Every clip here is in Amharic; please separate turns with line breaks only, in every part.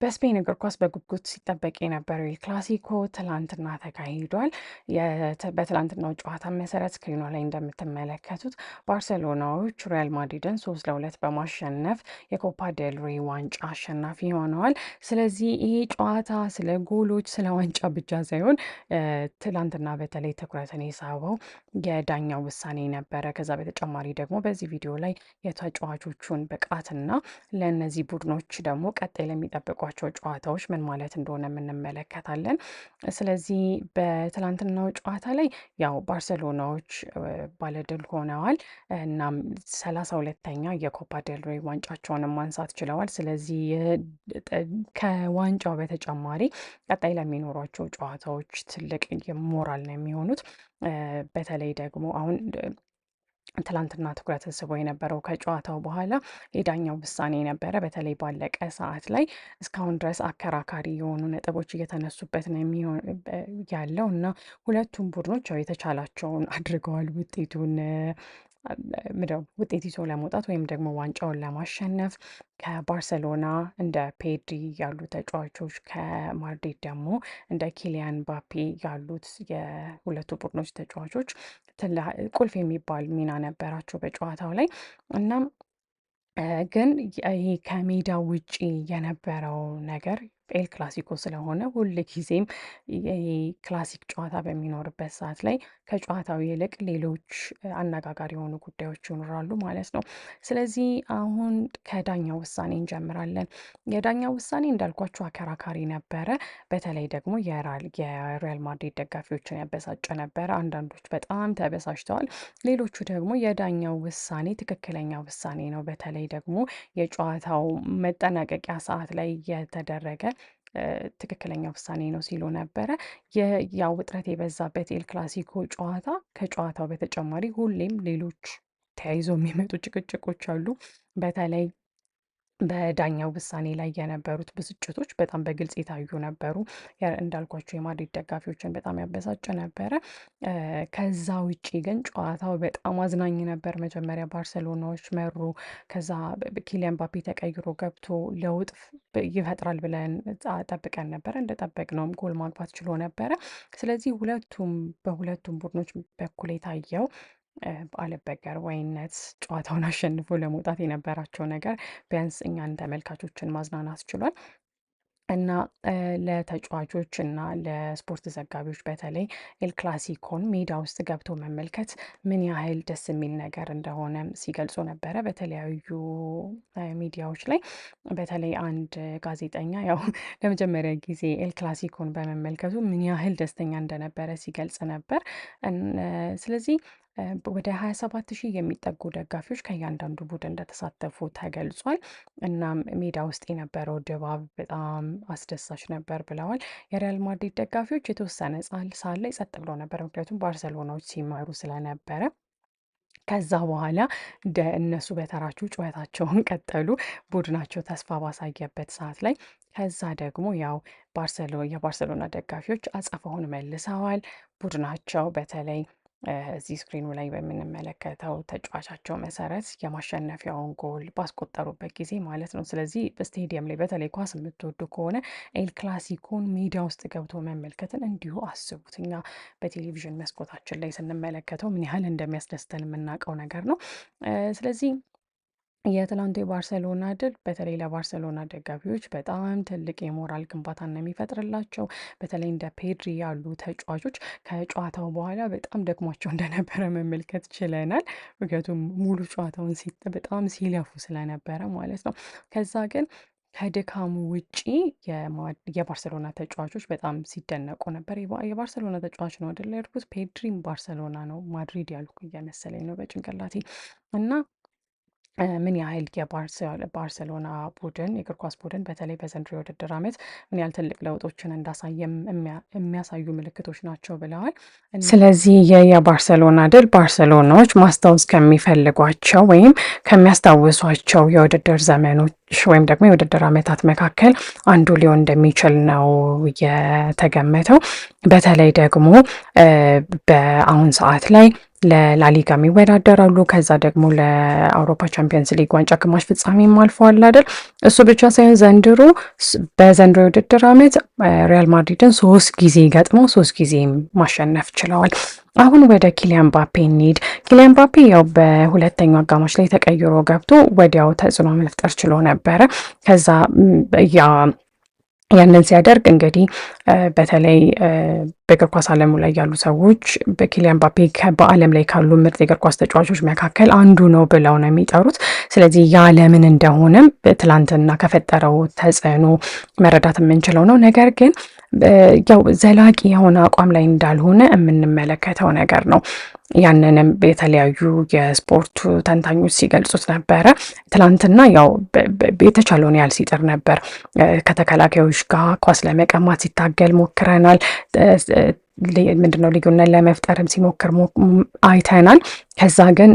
በስፔን እግር ኳስ በጉጉት ሲጠበቅ የነበረው ኤል ክላሲኮ ትላንትና ተካሂዷል። በትላንትናው ጨዋታ መሰረት ስክሪኗ ላይ እንደምትመለከቱት ባርሴሎናዎች ሪያል ማድሪድን 3-2 በማሸነፍ የኮፓ ዴል ሬይ ዋንጫ አሸናፊ ሆነዋል። ስለዚህ ይሄ ጨዋታ ስለ ጎሎች፣ ስለ ዋንጫ ብቻ ሳይሆን ትላንትና በተለይ ትኩረትን የሳበው የዳኛው ውሳኔ ነበረ። ከዛ በተጨማሪ ደግሞ በዚህ ቪዲዮ ላይ የተጫዋቾቹን ብቃትና ለእነዚህ ቡድኖች ደግሞ ቀጣይ ለሚጠብቋቸው ጨዋታዎች ምን ማለት እንደሆነ እንመለከታለን። ስለዚህ በትላንትናው ጨዋታ ላይ ያው ባርሴሎናዎች ባለድል ሆነዋል። እናም 32ኛ የኮፓ ዴል ሬይ ዋንጫቸውንም ማንሳት ችለዋል። ስለዚህ ከዋንጫው በተጨማሪ ቀጣይ ለሚኖሯቸው ጨዋታዎች ትልቅ ሞራል ነው የሚሆኑት። በተለይ ደግሞ አሁን ትላንትና ትኩረት ስቦ የነበረው ከጨዋታው በኋላ የዳኛው ውሳኔ ነበረ። በተለይ ባለቀ ሰዓት ላይ እስካሁን ድረስ አከራካሪ የሆኑ ነጥቦች እየተነሱበት ነው ያለው እና ሁለቱም ቡድኖች ያው የተቻላቸውን አድርገዋል ውጤቱን ውጤት ይዞ ለመውጣት ወይም ደግሞ ዋንጫውን ለማሸነፍ። ከባርሰሎና እንደ ፔድሪ ያሉ ተጫዋቾች፣ ከማድሪድ ደግሞ እንደ ኪሊያን ምባፔ ያሉት የሁለቱ ቡድኖች ተጫዋቾች ቁልፍ የሚባል ሚና ነበራቸው በጨዋታው ላይ። እናም ግን ይሄ ከሜዳ ውጪ የነበረው ነገር ኤል ክላሲኮ ስለሆነ ሁል ጊዜም ክላሲክ ጨዋታ በሚኖርበት ሰዓት ላይ ከጨዋታው ይልቅ ሌሎች አነጋጋሪ የሆኑ ጉዳዮች ይኖራሉ ማለት ነው። ስለዚህ አሁን ከዳኛው ውሳኔ እንጀምራለን። የዳኛው ውሳኔ እንዳልኳቸው አከራካሪ ነበረ። በተለይ ደግሞ የሪያል ማድሪድ ደጋፊዎችን ያበሳጨ ነበረ። አንዳንዶች በጣም ተበሳጭተዋል። ሌሎቹ ደግሞ የዳኛው ውሳኔ ትክክለኛ ውሳኔ ነው፣ በተለይ ደግሞ የጨዋታው መጠናቀቂያ ሰዓት ላይ የተደረገ ትክክለኛ ውሳኔ ነው ሲሉ ነበረ። ያው ውጥረት የበዛበት ኤል ክላሲኮ ጨዋታ ከጨዋታው በተጨማሪ ሁሌም ሌሎች ተያይዘው የሚመጡ ጭቅጭቆች አሉ። በተለይ በዳኛው ውሳኔ ላይ የነበሩት ብስጭቶች በጣም በግልጽ የታዩ ነበሩ። እንዳልኳቸው የማድሪድ ደጋፊዎችን በጣም ያበሳጭ ነበረ። ከዛ ውጪ ግን ጨዋታው በጣም አዝናኝ ነበር። መጀመሪያ ባርሴሎናዎች መሩ። ከዛ ኪሊያን ምባፔ ተቀይሮ ገብቶ ለውጥ ይፈጥራል ብለን ጠብቀን ነበረ። እንደጠበቅነውም ጎል ማግባት ችሎ ነበረ። ስለዚህ በሁለቱም ቡድኖች በኩል የታየው አልበገር ባይነት ጨዋታውን አሸንፎ ለመውጣት የነበራቸው ነገር ቢያንስ እኛን ተመልካቾችን ማዝናናት ችሏል። እና ለተጫዋቾች እና ለስፖርት ዘጋቢዎች በተለይ ኤል ክላሲኮን ሜዳ ውስጥ ገብቶ መመልከት ምን ያህል ደስ የሚል ነገር እንደሆነ ሲገልጹ ነበረ በተለያዩ ሚዲያዎች ላይ። በተለይ አንድ ጋዜጠኛ ያው ለመጀመሪያ ጊዜ ኤል ክላሲኮን በመመልከቱ ምን ያህል ደስተኛ እንደነበረ ሲገልጽ ነበር። ስለዚህ ወደ 27,000 የሚጠጉ ደጋፊዎች ከእያንዳንዱ ቡድን እንደተሳተፉ ተገልጿል። እናም ሜዳ ውስጥ የነበረው ድባብ በጣም አስደሳች ነበር ብለዋል። የሪያል ማድሪድ ደጋፊዎች የተወሰነ ሰዓት ላይ ጸጥ ብለው ነበር፣ ምክንያቱም ባርሴሎናዎች ሲመሩ ስለነበረ። ከዛ በኋላ እነሱ በተራቸው ጩኸታቸውን ቀጠሉ፣ ቡድናቸው ተስፋ ባሳየበት ሰዓት ላይ። ከዛ ደግሞ ያው የባርሴሎና ደጋፊዎች አጸፋውን መልሰዋል። ቡድናቸው በተለይ እዚህ ስክሪኑ ላይ በምንመለከተው ተጫዋቻቸው መሰረት የማሸነፊያውን ጎል ባስቆጠሩበት ጊዜ ማለት ነው። ስለዚህ በስቴዲየም ላይ በተለይ ኳስ የምትወዱ ከሆነ ኤል ክላሲኮን ሜዳ ውስጥ ገብቶ መመልከትን እንዲሁ አስቡት። እኛ በቴሌቪዥን መስኮታችን ላይ ስንመለከተው ምን ያህል እንደሚያስደስተን የምናውቀው ነገር ነው። ስለዚህ የትላንቱ የባርሴሎና ድል በተለይ ለባርሴሎና ደጋፊዎች በጣም ትልቅ የሞራል ግንባታ ነው የሚፈጥርላቸው። በተለይ እንደ ፔድሪ ያሉ ተጫዋቾች ከጨዋታው በኋላ በጣም ደክሟቸው እንደነበረ መመልከት ችለናል። ምክንያቱም ሙሉ ጨዋታውን በጣም ሲለፉ ስለነበረ ማለት ነው። ከዛ ግን ከድካሙ ውጪ የባርሴሎና ተጫዋቾች በጣም ሲደነቁ ነበር። የባርሴሎና ተጫዋች ነው አይደል ያልኩት? ፔድሪም ባርሴሎና ነው፣ ማድሪድ ያልኩ እየመሰለኝ ነው በጭንቅላቴ። እና ምን ያህል የባርሴሎና ቡድን የእግር ኳስ ቡድን በተለይ በዘንድሮ የውድድር ዓመት ምን ያህል ትልቅ ለውጦችን እንዳሳየም የሚያሳዩ ምልክቶች ናቸው ብለዋል። ስለዚህ የባርሴሎና ድል ባርሴሎናዎች ማስታወስ ከሚፈልጓቸው ወይም ከሚያስታውሷቸው የውድድር ዘመኖች ወይም ደግሞ የውድድር ዓመታት መካከል አንዱ ሊሆን እንደሚችል ነው የተገመተው። በተለይ ደግሞ በአሁን ሰዓት ላይ ለላሊጋም ይወዳደራሉ። ከዛ ደግሞ ለአውሮፓ ቻምፒየንስ ሊግ ዋንጫ ግማሽ ፍጻሜም አልፈዋል አይደል? እሱ ብቻ ሳይሆን በዘንድሮ የውድድር ዓመት ሪያል ማድሪድን 3 ጊዜ ገጥመው 3 ጊዜም ማሸነፍ ችለዋል። አሁን ወደ ኪሊያን ምባፔ እንሂድ። ኪሊያን ምባፔ ያው በሁለተኛው አጋማሽ ላይ ተቀይሮ ገብቶ ወዲያው ተጽዕኖ መፍጠር ችሎ ነበረ። ከዛ ያንን ሲያደርግ እንግዲህ በተለይ በእግር ኳስ ዓለሙ ላይ ያሉ ሰዎች በኪሊያን ምባፔ በዓለም ላይ ካሉ ምርጥ የእግር ኳስ ተጫዋቾች መካከል አንዱ ነው ብለው ነው የሚጠሩት። ስለዚህ ያ ለምን እንደሆነም ትላንትና ከፈጠረው ተጽዕኖ መረዳት የምንችለው ነው። ነገር ግን ያው ዘላቂ የሆነ አቋም ላይ እንዳልሆነ የምንመለከተው ነገር ነው። ያንንም የተለያዩ የስፖርቱ ተንታኞች ሲገልጹት ነበረ። ትላንትና ያው የተቻለውን ያህል ሲጥር ነበር። ከተከላካዮች ጋር ኳስ ለመቀማት ሲታገል ሞክረናል። ምንድነው ልዩነት ለመፍጠርም ሲሞክር አይተናል። ከዛ ግን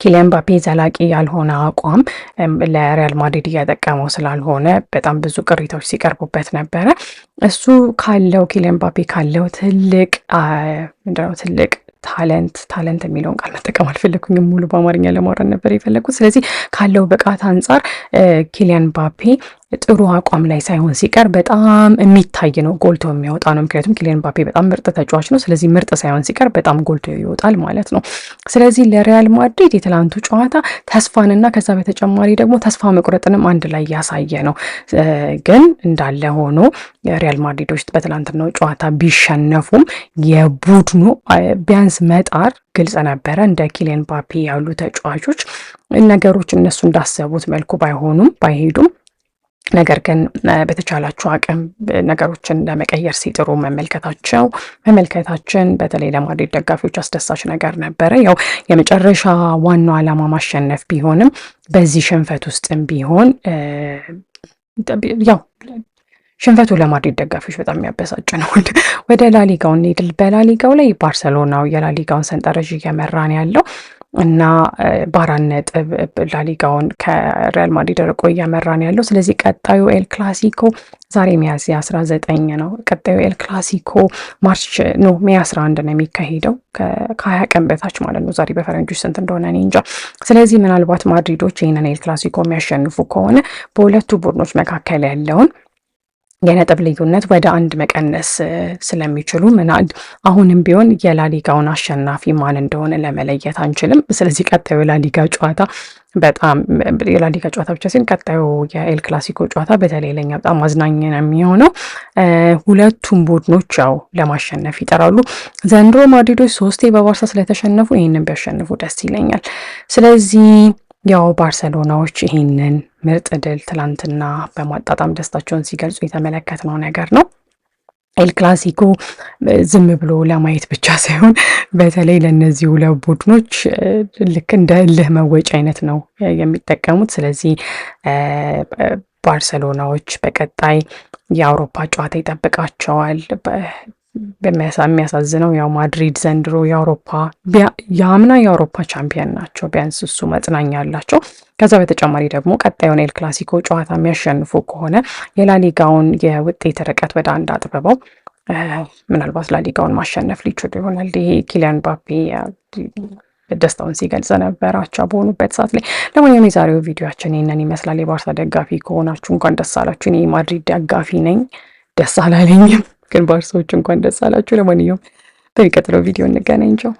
ኪሊያን ምባፔ ዘላቂ ያልሆነ አቋም ለሪያል ማድሪድ እያጠቀመው ስላልሆነ በጣም ብዙ ቅሬታዎች ሲቀርቡበት ነበረ። እሱ ካለው ኪሊያን ምባፔ ካለው ትልቅ ታለንት የሚለውን ቃል መጠቀም አልፈለኩኝም፣ ሙሉ በአማርኛ ለማውራት ነበር የፈለግኩት። ስለዚህ ካለው ብቃት አንጻር ኪሊያን ምባፔ ጥሩ አቋም ላይ ሳይሆን ሲቀር በጣም የሚታይ ነው፣ ጎልቶ የሚወጣ ነው። ምክንያቱም ኪሊያን ምባፔ በጣም ምርጥ ተጫዋች ነው። ስለዚህ ምርጥ ሳይሆን ሲቀር በጣም ጎልቶ ይወጣል ማለት ነው። ስለዚህ ለሪያል ማድሪድ የትላንቱ ጨዋታ ተስፋንና ከዛ በተጨማሪ ደግሞ ተስፋ መቁረጥንም አንድ ላይ ያሳየ ነው። ግን እንዳለ ሆኖ ሪያል ማድሪዶች በትላንትናው ጨዋታ ቢሸነፉም የቡድኑ ቢያንስ መጣር ግልጽ ነበረ። እንደ ኪሊያን ምባፔ ያሉ ተጫዋቾች ነገሮች እነሱ እንዳሰቡት መልኩ ባይሄዱም ነገር ግን በተቻላቸው አቅም ነገሮችን ለመቀየር ሲጥሩ መመልከታችን በተለይ ለማድሪድ ደጋፊዎች አስደሳች ነገር ነበረ። ያው የመጨረሻ ዋናው ዓላማ ማሸነፍ ቢሆንም በዚህ ሽንፈት ውስጥም ቢሆን ያው ሽንፈቱ ለማድሪድ ደጋፊዎች በጣም የሚያበሳጭ ነው። ወደ ላሊጋው እንሂድ። በላሊጋው ላይ ባርሰሎናው የላሊጋውን ሰንጠረዥ እየመራን ያለው እና በ4 ነጥብ ላሊጋውን ከሪያል ማድሪድ ርቆ እያመራን ያለው። ስለዚህ ቀጣዩ ኤል ክላሲኮ ዛሬ ሚያዝያ 19 ነው። ቀጣዩ ኤል ክላሲኮ ሜይ 11 ነው የሚካሄደው፣ ከ20 ቀን በታች ማለት ነው። ዛሬ በፈረንጆች ስንት እንደሆነ እኔ እንጃ። ስለዚህ ምናልባት ማድሪዶች ይህንን ኤል ክላሲኮ የሚያሸንፉ ከሆነ በሁለቱ ቡድኖች መካከል ያለውን የነጥብ ልዩነት ወደ 1 መቀነስ ስለሚችሉ አሁንም ቢሆን የላሊጋውን አሸናፊ ማን እንደሆነ ለመለየት አንችልም። ስለዚህ ቀጣዩ የላሊጋ ጨዋታ የላሊጋ ጨዋታ ብቻ ሲሆን ቀጣዩ የኤል ክላሲኮ ጨዋታ በተለይ ለኛ በጣም አዝናኝ ነው የሚሆነው። ሁለቱም ቡድኖች ያው ለማሸነፍ ይጠራሉ። ዘንድሮ ማድሪዶች 3 በባርሳ ስለተሸነፉ ይህንን ቢያሸንፉ ደስ ይለኛል። ስለዚህ ያው ባርሰሎናዎች ይህንን ምርጥ ድል ትላንትና በማጣጣም ደስታቸውን ሲገልጹ የተመለከትነው ነገር ነው። ኤል ክላሲኮ ዝም ብሎ ለማየት ብቻ ሳይሆን በተለይ ለእነዚህ ሁለት ቡድኖች ልክ እንደ እልህ መወጫ አይነት ነው የሚጠቀሙት። ስለዚህ ባርሰሎናዎች በቀጣይ የአውሮፓ ጨዋታ ይጠብቃቸዋል። የሚያሳዝነው ያው ማድሪድ ዘንድሮ የአምና የአውሮፓ ቻምፒየን ናቸው። ቢያንስ እሱ መጽናኛ አላቸው። ከዛ በተጨማሪ ደግሞ ቀጣዩን ኤል ክላሲኮ ጨዋታ የሚያሸንፉ ከሆነ የላሊጋውን የውጤት ርቀት ወደ 1 አጥብበው ምናልባት ላሊጋውን ማሸነፍ ሊችሉ ይሆናል። ይሄ ኪሊያን ምባፔ ደስታውን ሲገልጽ ነበራቸው በሆኑበት ሰዓት ላይ። ለማንኛውም የዛሬው ቪዲዮችን ይህንን ይመስላል። የባርሳ ደጋፊ ከሆናችሁ እንኳን ደስ አላችሁ። እኔ የማድሪድ ደጋፊ ነኝ፣ ደስ አላለኝም። ግን ባርሳዎች እንኳን ደስ አላችሁ። ለማንኛውም በሚቀጥለው ቪዲዮ እንገናኝ። ቻው።